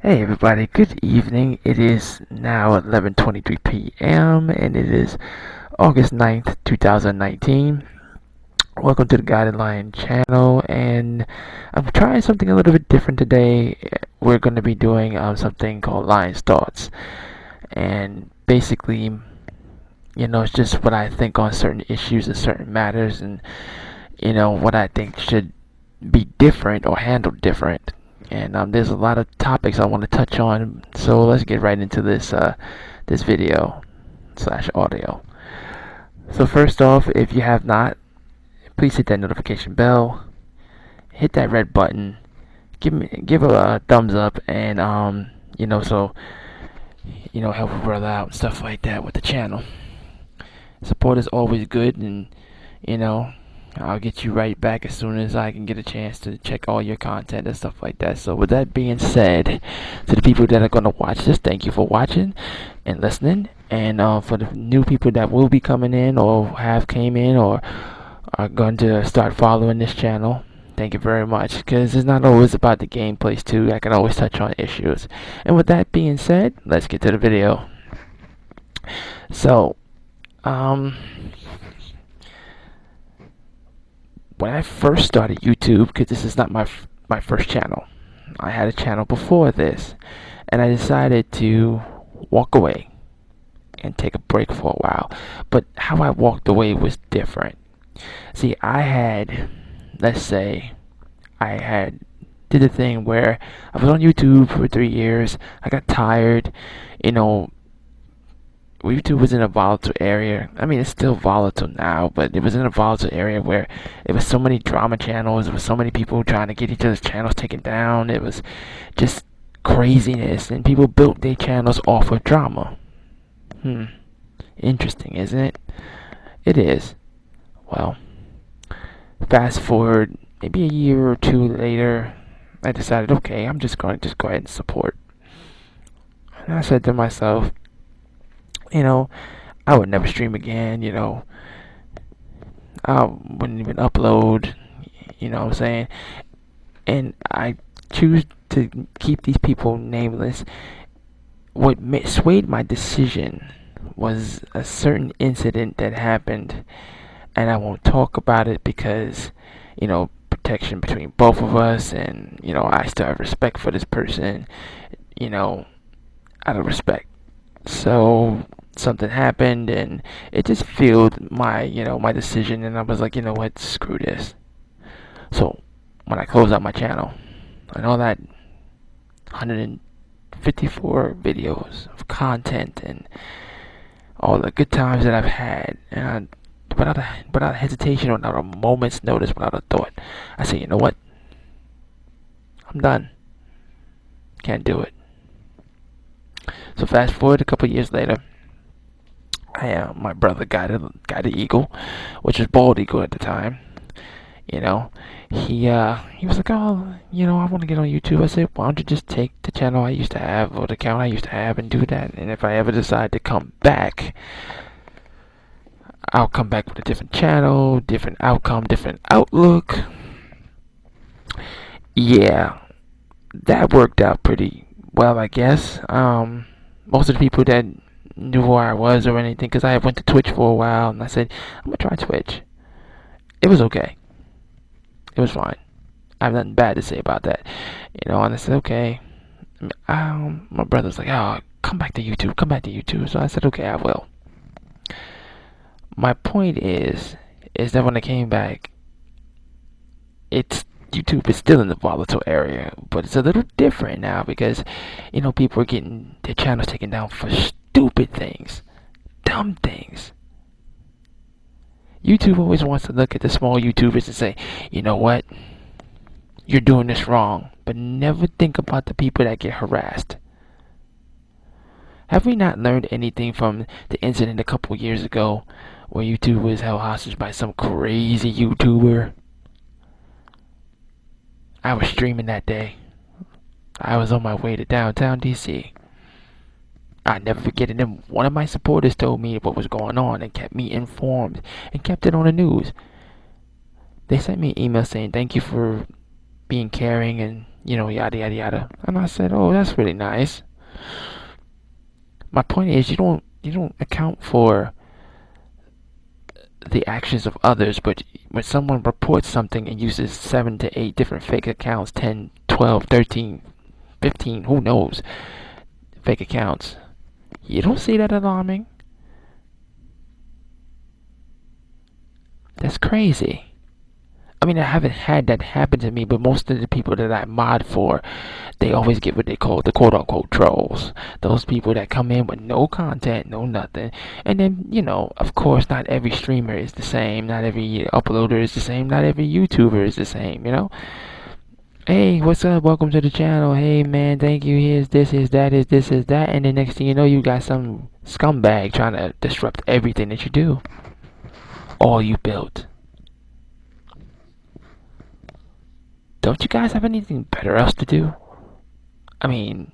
Hey everybody, good evening. It is now 11:23 p.m. and it is August 9th, 2019. Welcome to the Guided Lion channel, and I'm trying something a little bit different today. We're going to be doing something called Lion's Thoughts. And basically, it's just what I think on certain issues and certain matters, and what I think should be different or handled different. And there's a lot of topics I want to touch on, so let's get right into this video slash audio. So first off, if you have not, please hit that notification bell, hit that red button, give a thumbs up, and so help a brother out and stuff like that with the channel. Support is always good, and I'll get you right back as soon as I can get a chance to check all your content and stuff like that. So with that being said, to the people that are going to watch this, thank you for watching and listening. And for the new people that will be coming in or have came in or are going to start following this channel, thank you very much, because it's not always about the gameplays too. I can always touch on issues. And with that being said, let's get to the video. So when I first started YouTube, because this is not my first channel, I had a channel before this, and I decided to walk away and take a break for a while. But how I walked away was different. See, let's say, did a thing where I was on YouTube for 3 years. I got tired, YouTube was in a volatile area. I mean, it's still volatile now, but it was in a volatile area where it was so many drama channels. There was so many people trying to get each other's channels taken down. It was just craziness, and people built their channels off of drama. Interesting, isn't it? It is. Well, fast forward maybe a year or two later, I decided, okay, I'm just going to go ahead and support. And I said to myself, I would never stream again, I wouldn't even upload, what I'm saying? And I choose to keep these people nameless. What swayed my decision was a certain incident that happened, and I won't talk about it because, protection between both of us, and, I still have respect for this person, out of respect. So something happened, and it just fueled my decision, and I was like, what, screw this. So when I closed out my channel and all that 154 videos of content and all the good times that I've had, and without hesitation, without a moment's notice, without a thought, I said, you know what, I'm done. Can't do it. So fast forward a couple years later, my brother got an eagle, which was bald eagle at the time. He was like, oh, I want to get on YouTube. I said, why don't you just take the channel I used to have, or the account I used to have, and do that. And if I ever decide to come back, I'll come back with a different channel, different outcome, different outlook. Yeah, that worked out pretty well, I guess. Most of the people that knew who I was or anything, because I went to Twitch for a while, and I said, I'm gonna try Twitch. It was okay. It was fine. I have nothing bad to say about that. And I said, okay. My brother's like, oh, come back to YouTube, come back to YouTube. So I said, okay, I will. My point is that when I came back, YouTube is still in the volatile area, but it's a little different now because, people are getting their channels taken down for stupid things, dumb things. YouTube always wants to look at the small YouTubers and say, you know what, you're doing this wrong, but never think about the people that get harassed. Have we not learned anything from the incident a couple years ago where YouTube was held hostage by some crazy YouTuber? I was streaming that day. I was on my way to downtown DC. I never forget it. And one of my supporters told me what was going on and kept me informed and kept it on the news. They sent me an email saying, thank you for being caring and, yada, yada, yada. And I said, oh, that's really nice. My point is, you don't account for the actions of others, but when someone reports something and uses 7 to 8 different fake accounts, 10, 12, 13, 15, who knows, fake accounts, you don't see that alarming? That's crazy. I mean, I haven't had that happen to me, but most of the people that I mod for, they always get what they call the quote-unquote trolls. Those people that come in with no content, no nothing. And then, of course, not every streamer is the same. Not every uploader is the same. Not every YouTuber is the same. Hey, what's up? Welcome to the channel. Hey, man, thank you. Here's this, here's that, here's this, here's that. And then next thing you know, you got some scumbag trying to disrupt everything that you do. All you built. Don't you guys have anything better else to do? I mean,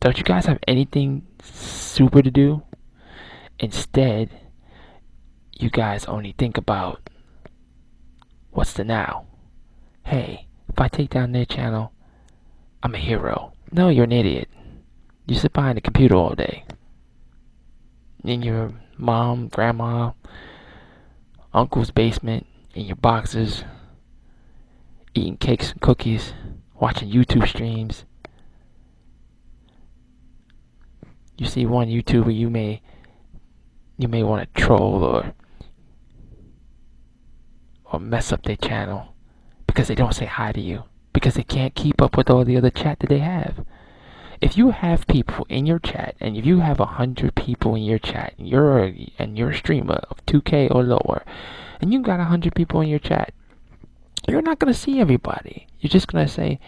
don't you guys have anything super to do? Instead, you guys only think about what's the now. Hey, if I take down their channel, I'm a hero. No, you're an idiot. You sit behind a computer all day. In your mom, grandma, uncle's basement, in your boxes, eating cakes and cookies, watching YouTube streams. You see one YouTuber you may want to troll or mess up their channel because they don't say hi to you, because they can't keep up with all the other chat that they have. If you have people in your chat, and if you have 100 people in your chat, and you're a streamer of 2K or lower, and you got 100 people in your chat, you're not gonna see everybody. You're just gonna say,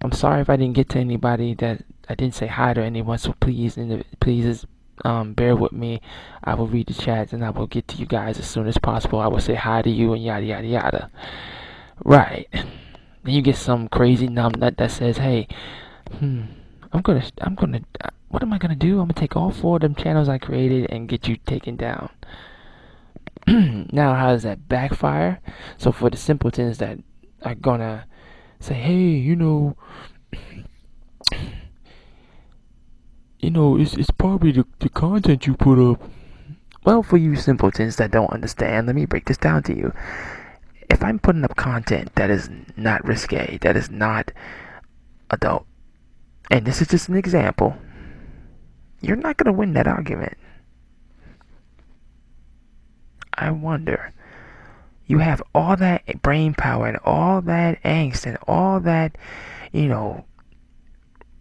I'm sorry if I didn't get to anybody, that I didn't say hi to anyone, so please bear with me. I will read the chats and I will get to you guys as soon as possible. I will say hi to you and yada yada yada. Right. Then you get some crazy numbnut that says, hey, what am I gonna do? I'm gonna take all 4 of them channels I created and get you taken down. Now, how does that backfire? So for the simpletons that are gonna say, hey, it's probably the content you put up. Well, for you simpletons that don't understand, let me break this down to you. If I'm putting up content that is not risque, that is not adult, and this is just an example, you're not going to win that argument. I wonder, you have all that brain power and all that angst and all that,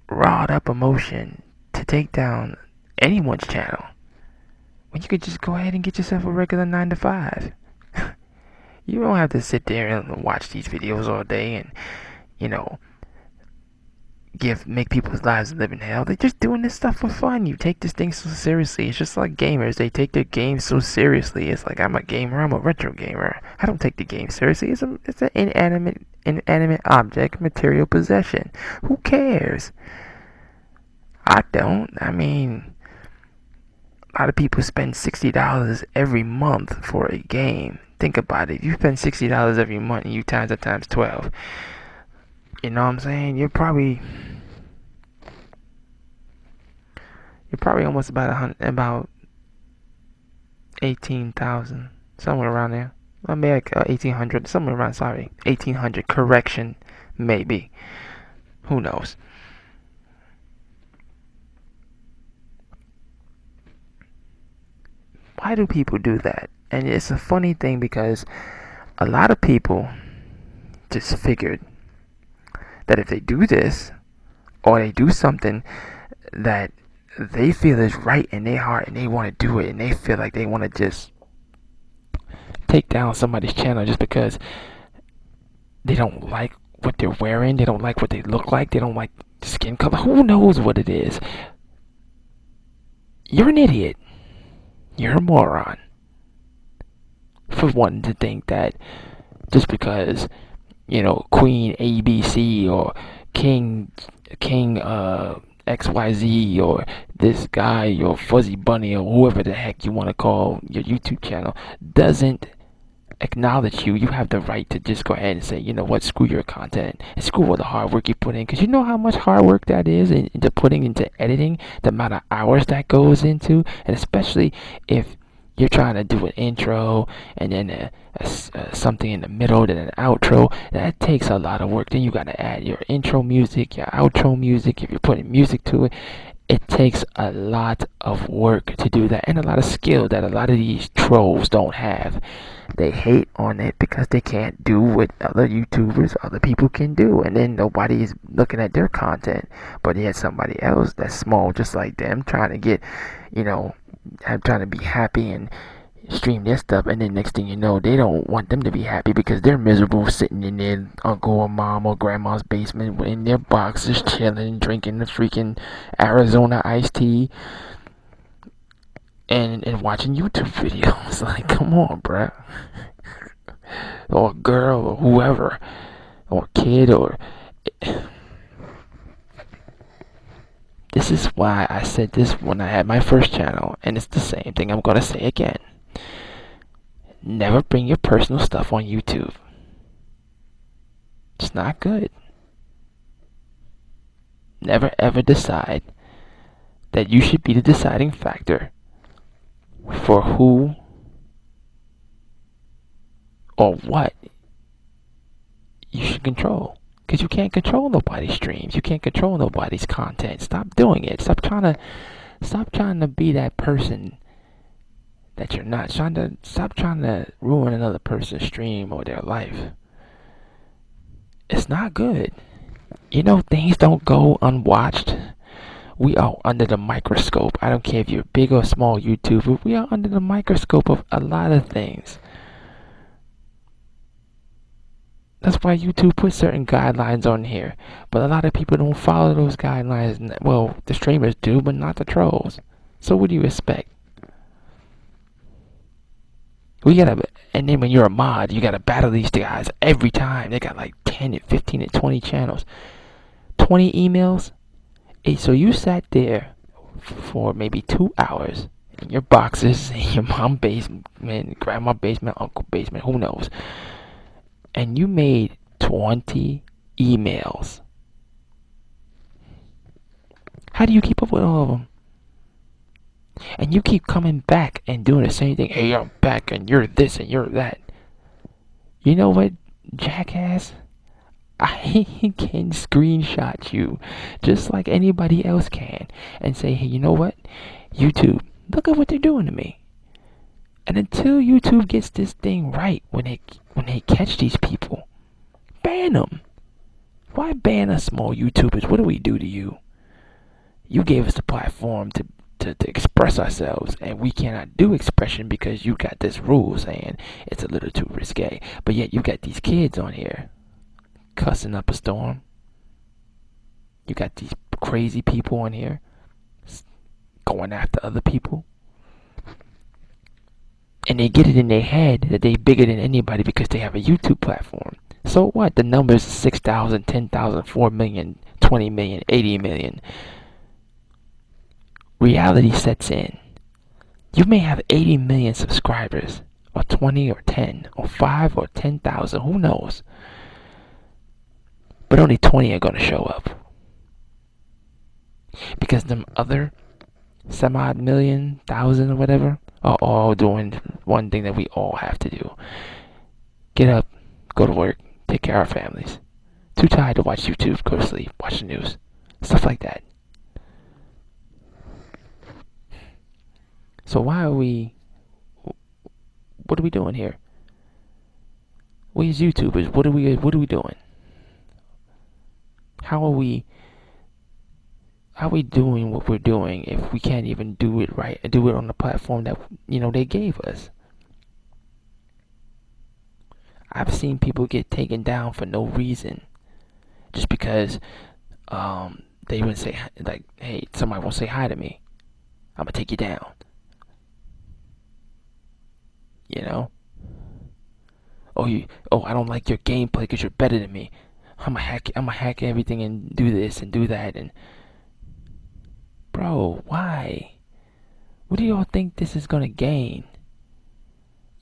wrought up emotion to take down anyone's channel, when you could just go ahead and get yourself a regular 9 to 5. You don't have to sit there and watch these videos all day and, make people's lives a living hell. They're just doing this stuff for fun. You take this thing so seriously. It's just like gamers. They take their games so seriously. It's like, I'm a gamer. I'm a retro gamer. I don't take the game seriously. It's an inanimate object, material possession. Who cares? I don't. I mean, a lot of people spend $60 every month for a game. Think about it. If you spend $60 every month and you times that times 12, you know what I'm saying? You're probably almost about 18,000, somewhere around there. I mean, like 1,800, somewhere around. 1,800. Correction, maybe. Who knows? Why do people do that? And it's a funny thing because a lot of people just figured that if they do this, or they do something that they feel is right in their heart and they want to do it, and they feel like they want to just take down somebody's channel just because they don't like what they're wearing, they don't like what they look like, they don't like skin color, who knows what it is. You're an idiot. You're a moron for wanting to think that just because, Queen ABC or King XYZ or this guy or Fuzzy Bunny or whoever the heck you want to call your YouTube channel doesn't acknowledge you, you have the right to just go ahead and say, you know what, screw your content and screw all the hard work you put in. Because you know how much hard work that is into putting into editing, the amount of hours that goes into, and especially if you're trying to do an intro and then something in the middle, then an outro. That takes a lot of work. Then you got to add your intro music, your outro music. If you're putting music to it, it takes a lot of work to do that, and a lot of skill that a lot of these trolls don't have. They hate on it because they can't do what other YouTubers, other people can do, and then nobody is looking at their content. But yet somebody else that's small, just like them, trying to get, you know, trying to be happy and stream their stuff, and then next thing you know, they don't want them to be happy because they're miserable sitting in their uncle or mom or grandma's basement in their boxes, chilling, drinking the freaking Arizona iced tea, and watching YouTube videos. Like, come on, bruh. Or a girl or whoever, or a kid, or this is why I said this when I had my first channel, and it's the same thing I'm gonna say again. Never bring your personal stuff on YouTube. It's not good. Never ever decide that you should be the deciding factor for who or what you should control. Because you can't control nobody's streams. You can't control nobody's content. Stop doing it. Stop trying to be that person that you're not. Stop trying to ruin another person's stream or their life. It's not good. You know, things don't go unwatched. We are under the microscope. I don't care if you're big or small YouTuber. We are under the microscope of a lot of things. That's why YouTube puts certain guidelines on here. But a lot of people don't follow those guidelines. Well, the streamers do, but not the trolls. So what do you expect? And then when you're a mod, you gotta battle these guys every time. They got like 10 and 15 and 20 channels. 20 emails? So you sat there for maybe 2 hours in your boxes, in your mom's basement, grandma's basement, uncle's basement, who knows? And you made 20 emails. How do you keep up with all of them? And you keep coming back and doing the same thing. Hey, I'm back and you're this and you're that. You know what, jackass? I can screenshot you just like anybody else can and say, hey, you know what? YouTube, look at what they're doing to me. And until YouTube gets this thing right, when they catch these people, ban them. Why ban us small YouTubers? What do we do to you? You gave us the platform to express ourselves, and we cannot do expression because you got this rule saying it's a little too risque. But yet you got these kids on here cussing up a storm. You got these crazy people on here going after other people. And they get it in their head that they bigger than anybody because they have a YouTube platform. So what? The numbers 6,000, 10,000, 4 million, 20 million, 80 million. Reality sets in. You may have 80 million subscribers, or 20 or 10 or 5 or 10,000, who knows? But only 20 are going to show up. Because them other some-odd million, thousand or whatever, are all doing one thing that we all have to do. Get up, go to work, take care of our families. Too tired to watch YouTube, go to sleep, watch the news. Stuff like that. So what are we doing here? We as YouTubers, what are we doing? How are we doing what we're doing if we can't even do it right and do it on the platform that they gave us? I've seen people get taken down for no reason, just because they wouldn't say, like, hey, somebody won't say hi to me, I'm gonna take you down. I don't like your gameplay because you're better than me. I'm gonna hack everything and do this and do that. And bro, why? What do y'all think this is gonna gain?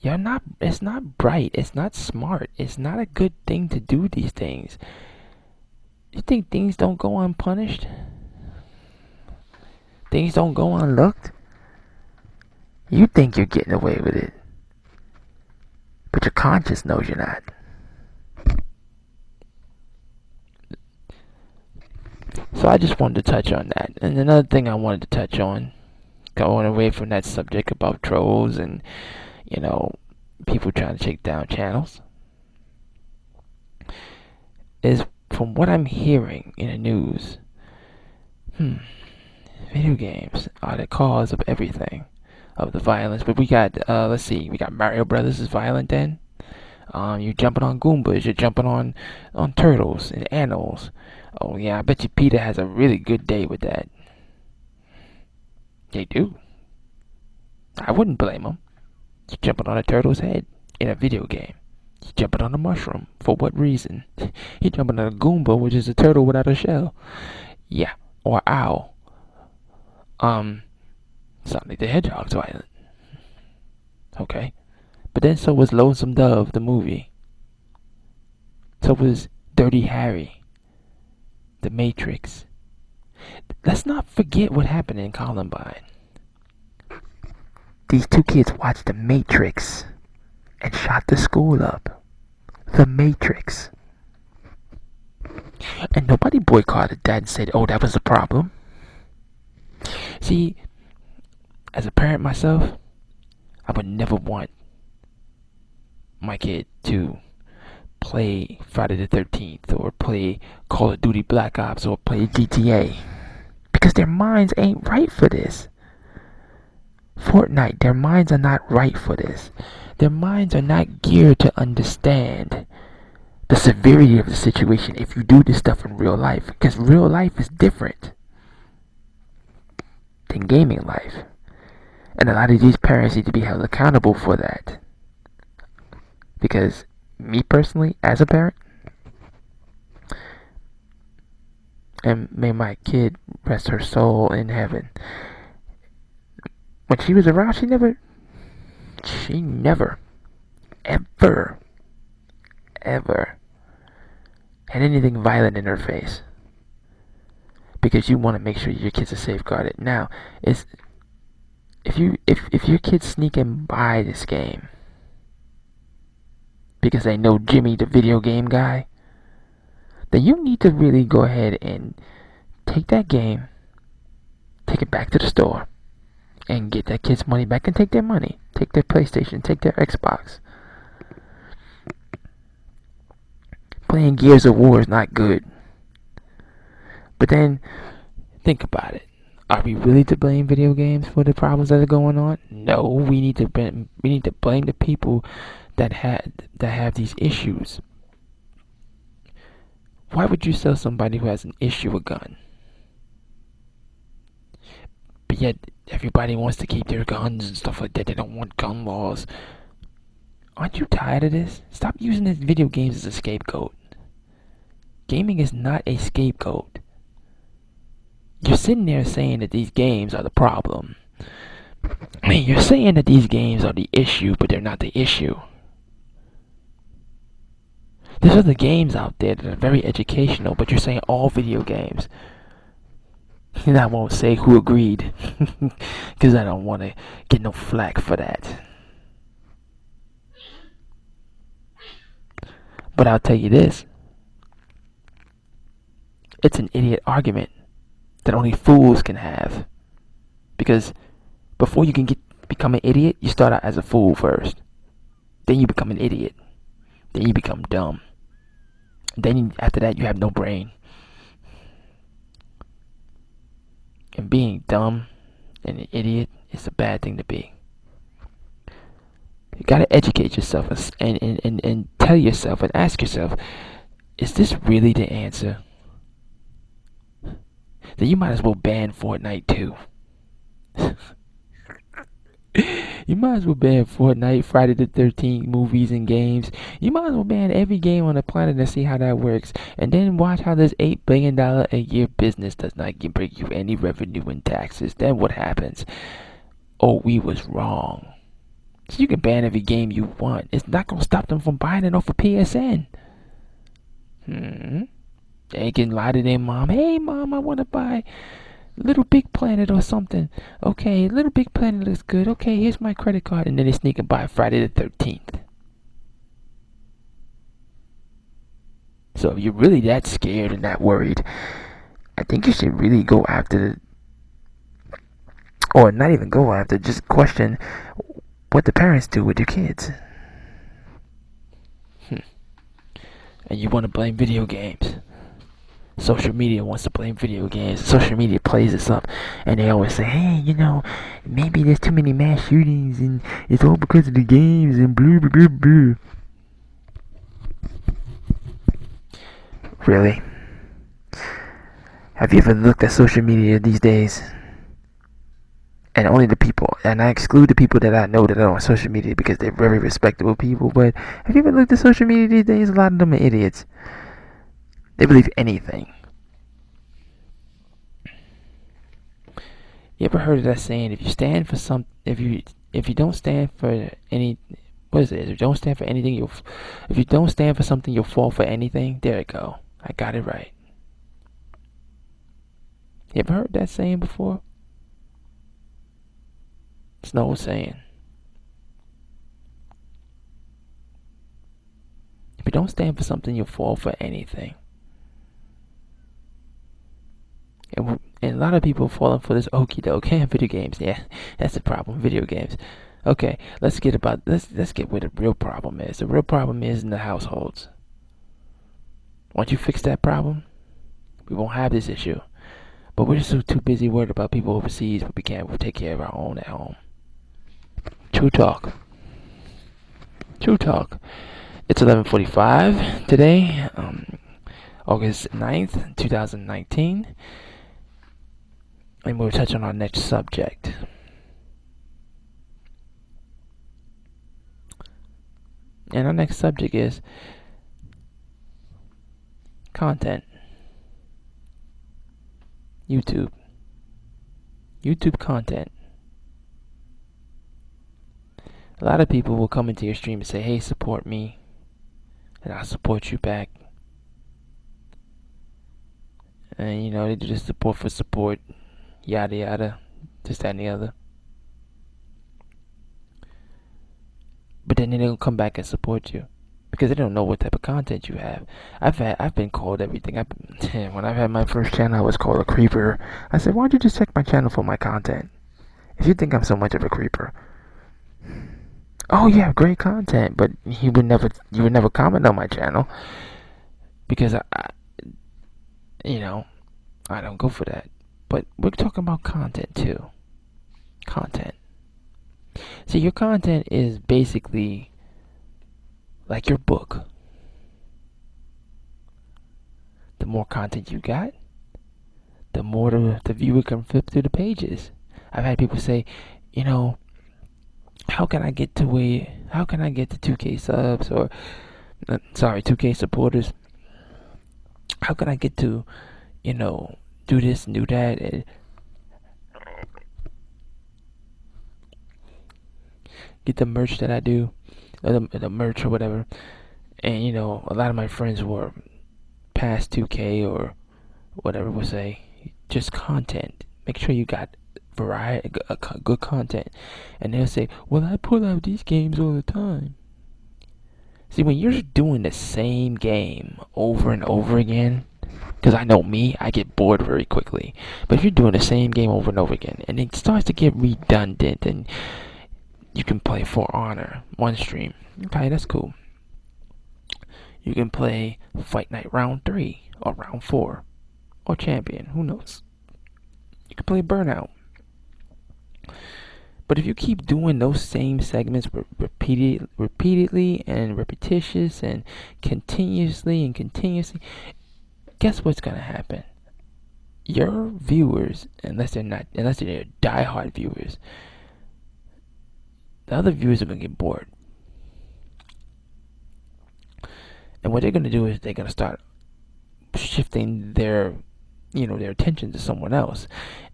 It's not bright. It's not smart. It's not a good thing to do these things. You think things don't go unpunished? Things don't go unlooked? You think you're getting away with it, but your conscience knows you're not. So I just wanted to touch on that. And another thing I wanted to touch on, going away from that subject about trolls and, people trying to take down channels, is from what I'm hearing in the news, video games are the cause of everything, of the violence. But we got, let's see, we got Mario Brothers is violent then. You're jumping on Goombas, you're jumping on turtles and animals. Oh yeah, I bet you Peter has a really good day with that. They do. I wouldn't blame him. You're jumping on a turtle's head in a video game. You're jumping on a mushroom. For what reason? You're jumping on a Goomba, which is a turtle without a shell. Yeah, or owl. Sonic the Hedgehog's violent. Okay. But then so was Lonesome Dove, the movie. So was Dirty Harry. The Matrix. Let's not forget what happened in Columbine. These two kids watched The Matrix and shot the school up. The Matrix. And nobody boycotted that and said, oh, that was a problem. See, as a parent myself, I would never want my kid to play Friday the 13th or play Call of Duty Black Ops or play GTA, because their minds ain't right for this. Fortnite, their minds are not right for this. Their minds are not geared to understand the severity of the situation if you do this stuff in real life, because real life is different than gaming life. And a lot of these parents need to be held accountable for that. Because me personally, as a parent, and may my kid rest her soul in heaven, when she was around, she never, ever had anything violent in her face. Because you want to make sure your kids are safeguarded. Now, if your kids sneak and buy this game because they know Jimmy the video game guy, then you need to really go ahead and take that game, take it back to the store, and get that kid's money back and take their money. Take their PlayStation, take their Xbox. Playing Gears of War is not good. But then, think about it. Are we really to blame video games for the problems that are going on? No, we need to blame the people that have these issues. Why would you sell somebody who has an issue a gun? But yet everybody wants to keep their guns and stuff like that. They don't want gun laws. Aren't you tired of this? Stop using these video games as a scapegoat. Gaming is not a scapegoat. You're sitting there saying that these games are the problem. I mean, you're saying that these games are the issue, but they're not the issue. There's other games out there that are very educational, but you're saying all video games. And I won't say who agreed, because I don't want to get no flack for that. But I'll tell you this. It's an idiot argument that only fools can have. Because before you can become an idiot, you start out as a fool first. Then you become an idiot. Then you become dumb. Then after that, you have no brain. And being dumb and an idiot is a bad thing to be. You gotta educate yourself and tell yourself and ask yourself, is this really the answer? Then you might as well ban Fortnite too. You might as well ban Fortnite, Friday the 13th movies and games. You might as well ban every game on the planet and see how that works. And then watch how this $8 billion a year business does not bring you any revenue and taxes. Then what happens? Oh, we was wrong. So you can ban every game you want. It's not gonna stop them from buying it off of PSN. They can lie to their mom. Hey, mom, I want to buy Little Big Planet or something. Okay, Little Big Planet looks good. Okay, here's my credit card. And then they sneak and buy Friday the 13th. So if you're really that scared and that worried, I think you should really go after, or not even go after, just question what the parents do with their kids. And you want to blame video games. Social media wants to blame video games. Social media plays this up, and they always say, hey, maybe there's too many mass shootings, and it's all because of the games, and blah, blah, blah, blah. Really? Have you ever looked at social media these days? And only the people, and I exclude the people that I know that are on social media because they're very respectable people, but have you ever looked at social media these days? A lot of them are idiots. They believe anything. You ever heard of that saying? If you don't stand for any, what is it? If you don't stand for anything, if you don't stand for something, you'll fall for anything. There you go. I got it right. You ever heard that saying before? It's an old saying. If you don't stand for something, you'll fall for anything. And a lot of people falling for this okie doke. Video games, yeah, that's the problem. Video games. Okay, let's get where the real problem is. The real problem is in the households. Once you fix that problem, we won't have this issue. But we're just too busy worried about people overseas, but we can't take care of our own at home. True talk. It's 11:45 today, August 9th, 2019. And we'll touch on our next subject. And our next subject is content. YouTube content. A lot of people will come into your stream and say, hey, support me, and I'll support you back. And they do just support for support, yada yada, this, that, and the other. But then they don't come back and support you because they don't know what type of content you have. I've been called everything. When I've had my first channel, I was called a creeper. I said, why don't you just check my channel for my content? If you think I'm so much of a creeper. Oh, you have great content, but you would never comment on my channel because I don't go for that. But we're talking about content too. Content. See, your content is basically like your book. The more content you got, the more the viewer can flip through the pages. I've had people say, how can I get to 2K subs, or 2K supporters? How can I get to, do this and do that, and get the merch that I do, the merch or whatever. And a lot of my friends were past 2K or whatever will say, just content. Make sure you got variety, good content. And they'll say, well, I pull out these games all the time. See, when you're doing the same game over and over again, because I know me, I get bored very quickly. But if you're doing the same game over and over again, and it starts to get redundant, and you can play For Honor, one stream. Okay, that's cool. You can play Fight Night Round 3, or Round 4, or Champion, who knows. You can play Burnout. But if you keep doing those same segments repeatedly and repetitious and continuously, guess what's gonna happen? Your viewers, unless they're diehard viewers, the other viewers are gonna get bored. And what they're gonna do is they're gonna start shifting their their attention to someone else,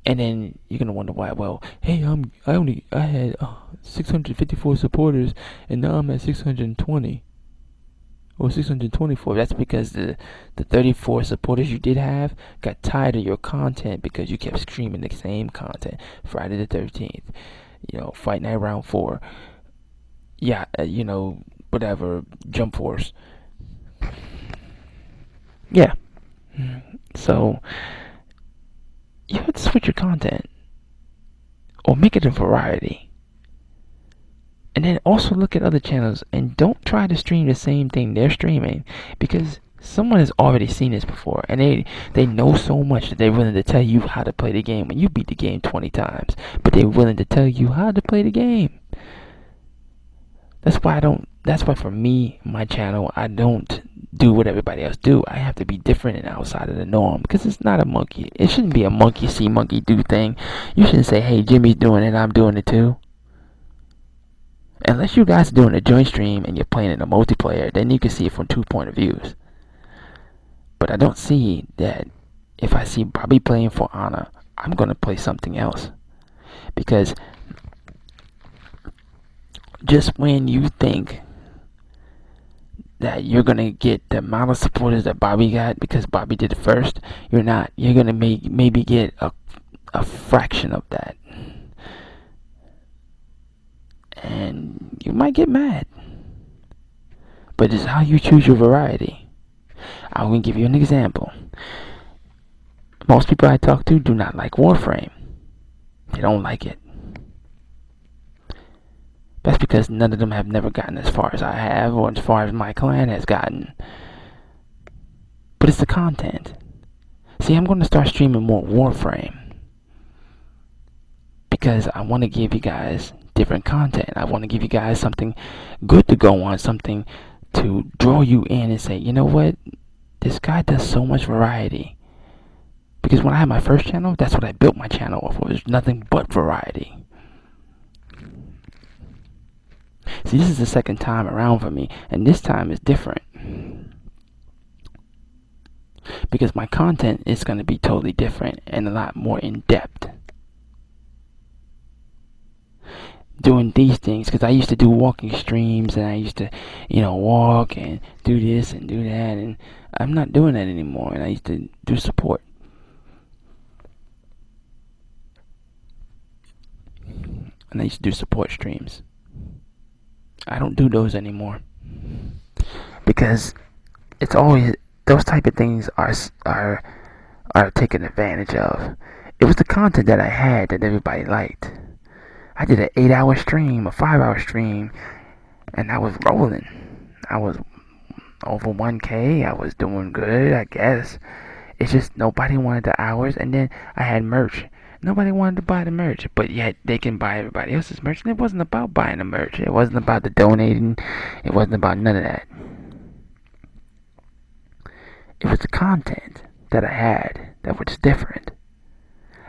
and then you're gonna wonder why. Well, hey, I had 654 supporters, and now I'm at 620 or 624. That's because the 34 supporters you did have got tired of your content because you kept streaming the same content. Friday the 13th, Fight Night Round 4, yeah, whatever, Jump Force, yeah. So you have to switch your content or make it a variety. And then also look at other channels and don't try to stream the same thing they're streaming, because someone has already seen this before and they know so much that they're willing to tell you how to play the game when you beat the game 20 times, but they're willing to tell you how to play the game. That's why for me, my channel, I don't do what everybody else do. I have to be different and outside of the norm, because it's not a monkey. It shouldn't be a monkey see, monkey do thing. You shouldn't say, hey, Jimmy's doing it, I'm doing it too. Unless you guys are doing a joint stream and you're playing in a multiplayer, then you can see it from 2 point of views. But I don't see that. If I see Bobby playing for Anna, I'm going to play something else. Because just when you think that you're going to get the amount of supporters that Bobby got because Bobby did it first, you're not. You're going to maybe get a fraction of that. And you might get mad. But it's how you choose your variety. I'm going to give you an example. Most people I talk to do not like Warframe. They don't like it. That's because none of them have never gotten as far as I have, or as far as my clan has gotten. But it's the content. See, I'm going to start streaming more Warframe, because I want to give you guys different content. I want to give you guys something good to go on, something to draw you in and say, you know what? This guy does so much variety. Because when I had my first channel, that's what I built my channel off of. It was nothing but variety. See, this is the second time around for me, and this time is different. Because my content is going to be totally different and a lot more in depth. Doing these things, because I used to do walking streams, and I used to, walk and do this and do that, and I'm not doing that anymore, and I used to do support. And I used to do support streams. I don't do those anymore, because it's always those type of things are taken advantage of. It was the content that I had that everybody liked. I did an 8-hour stream, a 5-hour stream, and I was rolling. I was over 1K. I was doing good, I guess. It's just nobody wanted the hours, and then I had merch. Nobody wanted to buy the merch, but yet they can buy everybody else's merch, and it wasn't about buying the merch. It wasn't about the donating. It wasn't about none of that. It was the content that I had that was different.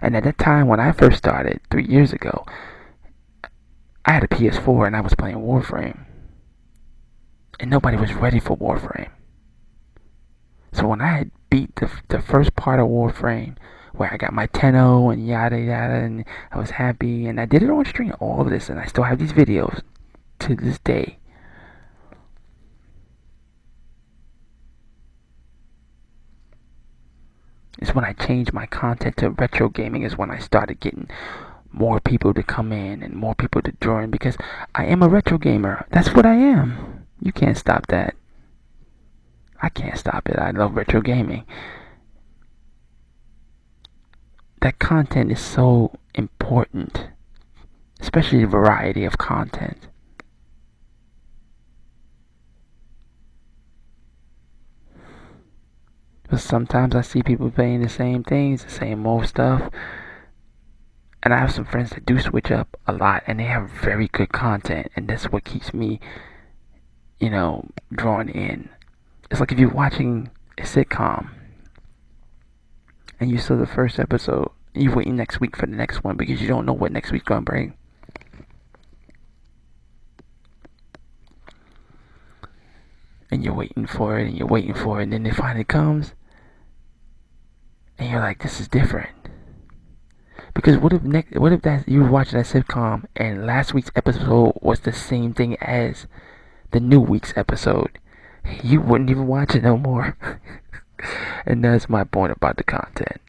And at that time, when I first started 3 years ago, I had a PS4 and I was playing Warframe. And nobody was ready for Warframe. So when I had beat the first part of Warframe, where I got my 10-0 and yada yada, and I was happy, and I did it on stream, all of this, and I still have these videos to this day. It's when I changed my content to retro gaming, is when I started getting more people to come in and more people to join, because I am a retro gamer. That's what I am. You can't stop that. I can't stop it. I love retro gaming. That content is so important, especially the variety of content. But sometimes I see people playing the same things, the same old stuff. And I have some friends that do switch up a lot, and they have very good content, and that's what keeps me, drawn in. It's like if you're watching a sitcom, and you saw the first episode, you're waiting next week for the next one, because you don't know what next week's going to bring. And you're waiting for it, and you're waiting for it, and then it finally comes. and you're like, this is different. Because what if that you were watching that sitcom and last week's episode was the same thing as the new week's episode? You wouldn't even watch it no more. And that's my point about the content.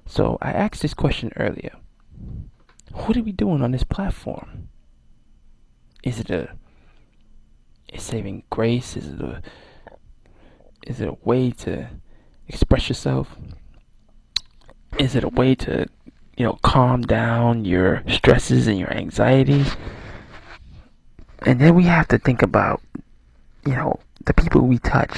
So I asked this question earlier. What are we doing on this platform? Is it a saving grace? Is it a way to express yourself? Is it a way to, calm down your stresses and your anxieties? And then we have to think about, the people we touch.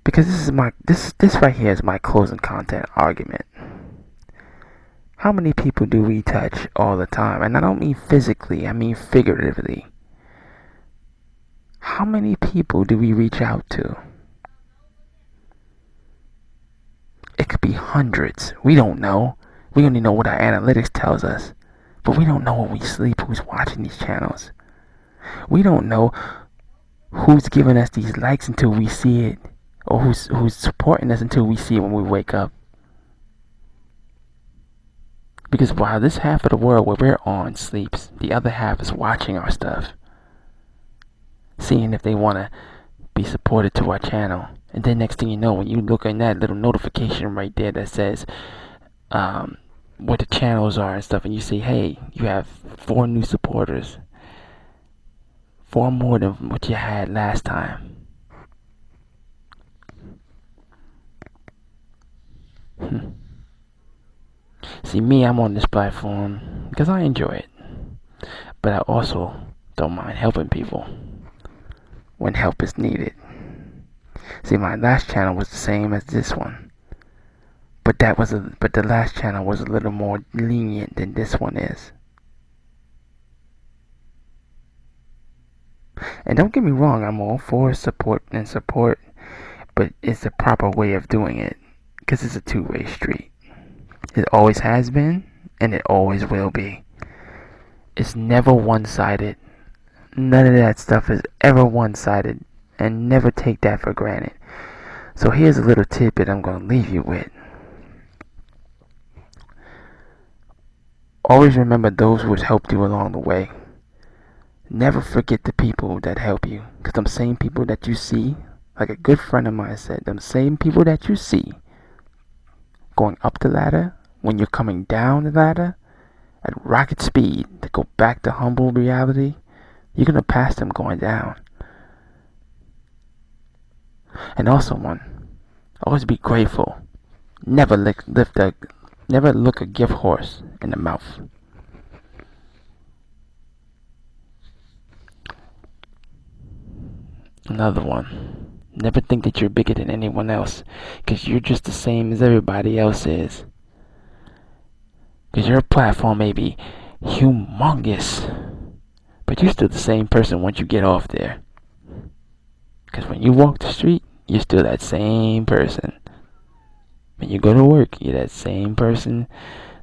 Because this right here is my closing content argument. How many people do we touch all the time? And I don't mean physically, I mean figuratively. How many people do we reach out to? It could be hundreds. We don't know. We only know what our analytics tells us. But we don't know when we sleep who's watching these channels. We don't know who's giving us these likes until we see it. Or who's supporting us until we see it when we wake up. Because while this half of the world where we're on sleeps, the other half is watching our stuff. Seeing if they want to be supported to our channel. And then next thing you know, when you look at that little notification right there that says what the channels are and stuff, and you see, hey, you have 4 new supporters. 4 more than what you had last time. See, me, I'm on this platform because I enjoy it. But I also don't mind helping people when help is needed. See, my last channel was the same as this one. But the last channel was a little more lenient than this one is. And don't get me wrong, I'm all for support, but it's the proper way of doing it. Because it's a two-way street. It always has been, and it always will be. It's never one-sided. None of that stuff is ever one-sided, and never take that for granted. So here's a little tidbit I'm going to leave you with. Always remember those who have helped you along the way. Never forget the people that help you. Because them same people that you see, like a good friend of mine said, them same people that you see going up the ladder, when you're coming down the ladder at rocket speed to go back to humble reality, you're going to pass them going down. And also always be grateful. Never look a gift horse in the mouth. Another one. Never think that you're bigger than anyone else, because you're just the same as everybody else is. Because your platform may be humongous, but you're still the same person once you get off there. Because when you walk the street, you're still that same person. When you go to work, you're that same person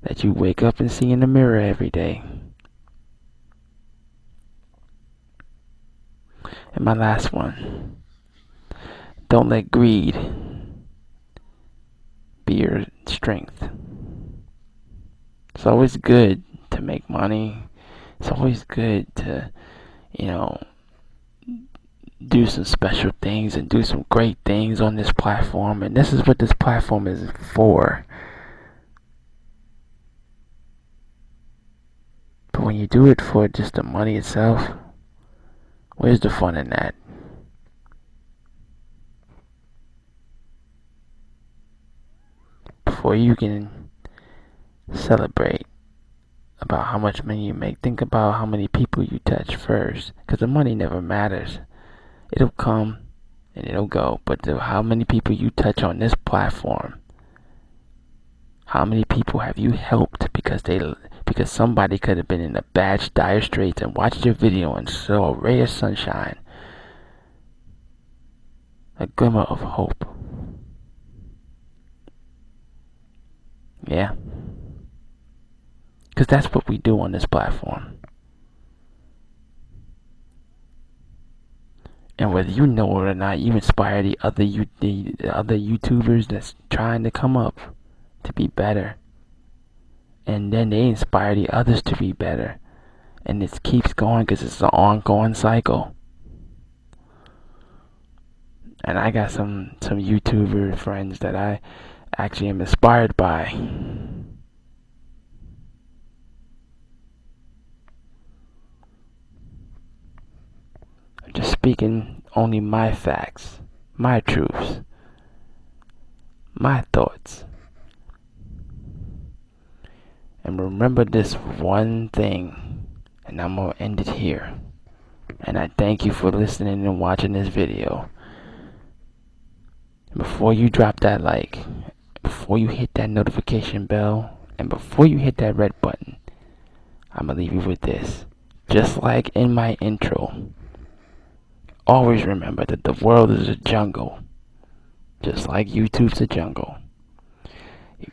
that you wake up and see in the mirror every day. And my last one. Don't let greed be your strength. It's always good to make money. It's always good to, do some special things and do some great things on this platform. And this is what this platform is for. But when you do it for just the money itself, where's the fun in that? Before you can celebrate about how much money you make, think about how many people you touch first. Because the money never matters. It'll come and it'll go. But how many people you touch on this platform? How many people have you helped because somebody could have been in a bad, dire straits and watched your video and saw a ray of sunshine, a glimmer of hope? Yeah. Because that's what we do on this platform. And whether you know it or not, you inspire the other YouTubers that's trying to come up to be better, and then they inspire the others to be better, and it keeps going because it's an ongoing cycle. And I got some YouTuber friends that I actually am inspired by. I'm just speaking only my facts, my truths, my thoughts. And remember this one thing, and I'm gonna end it here. And I thank you for listening and watching this video. Before you drop that like, before you hit that notification bell, and before you hit that red button, I'm gonna leave you with this. Just like in my intro, always remember that the world is a jungle. Just like YouTube's a jungle.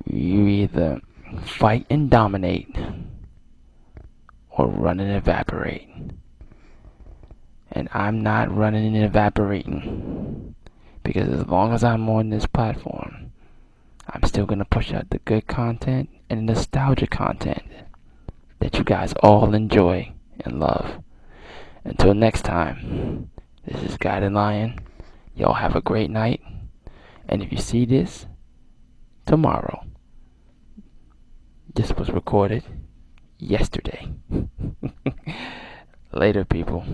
You either fight and dominate, or run and evaporate. And I'm not running and evaporating, because as long as I'm on this platform, I'm still going to push out the good content and the nostalgia content that you guys all enjoy and love. Until next time, this is Guided Lion. Y'all have a great night. And if you see this tomorrow, this was recorded yesterday. Later, people.